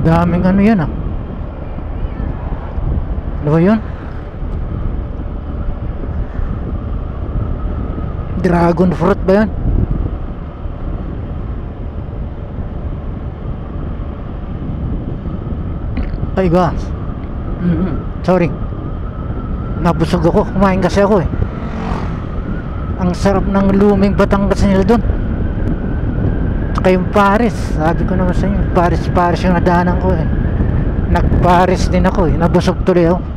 Daming ano yan ah. Ano ba yun? Dragon fruit ba yun? Ay gas. Sorry, nabusog ako, kumain kasi ako eh. Ang sarap ng luming Batangas nila dun. Saka yung Paris, sabi ko naman sa inyo, Paris yung nadaanan ko eh. Nag Paris din ako eh, nabusog tuloy ako.